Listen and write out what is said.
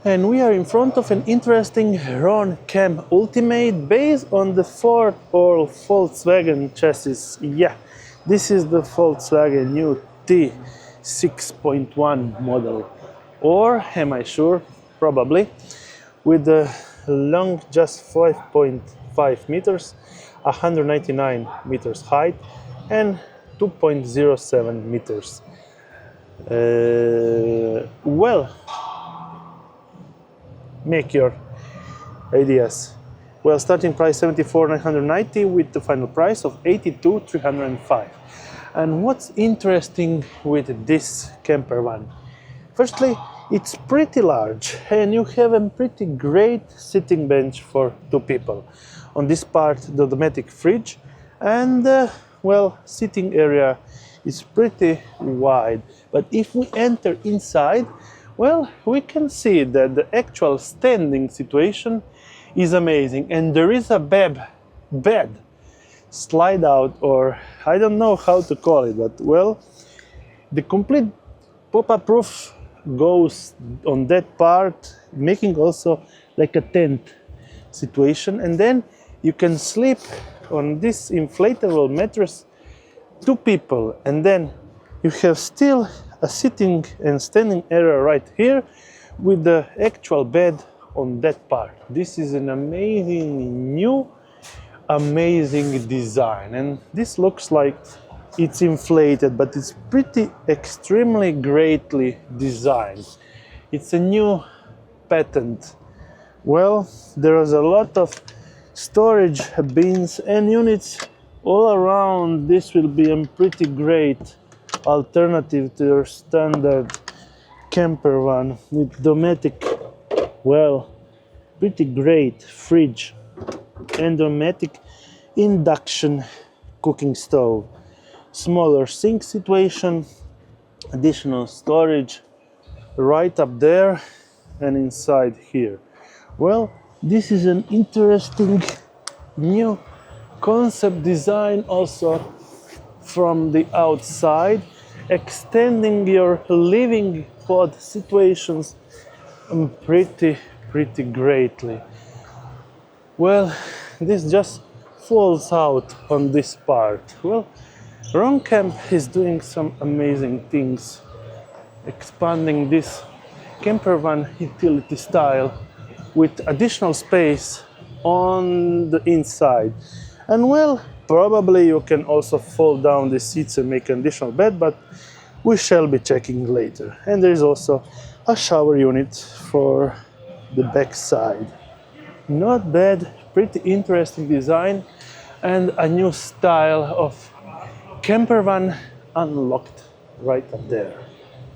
And we are in front of an interesting Rhon Camp Ultimate based on the Ford or Volkswagen chassis. Yeah, this is the Volkswagen new T6.1 model. Or am I sure? Probably. With the long just 5.5 meters, 199 meters height and 2.07 meters. Well, make your ideas. Well, starting price 74,990 with the final price of 82,305. And what's interesting with this camper van? Firstly, it's pretty large and you have a pretty great sitting bench for two people. On this part, the automatic fridge and well, sitting area is pretty wide. But if we enter inside, well, we can see that the actual standing situation is amazing, and there is a bed slide out, or I don't know how to call it, but well, the complete pop-up roof goes on that part, making also like a tent situation, and then you can sleep on this inflatable mattress, two people, and then you have still a sitting and standing area right here with the actual bed on that part. This is an amazing new, amazing design, and this looks like it's inflated, but it's pretty extremely greatly designed. It's a new patent. Well, there is a lot of storage bins and units all around. This will be a pretty great alternative to your standard camper van with automatic, well, pretty great fridge and automatic induction cooking stove, smaller sink situation, additional storage right up there and inside here. Well, this is an interesting new concept design also from the outside, extending your living pod situations pretty greatly. Well, this just falls out on this part. Well, Rhon Camp is doing some amazing things, expanding this camper van utility style with additional space on the inside. And well, probably you can also fold down the seats and make an additional bed, but we shall be checking later. And there is also a shower unit for the back side. Not bad, pretty interesting design and a new style of camper van unlocked right up there.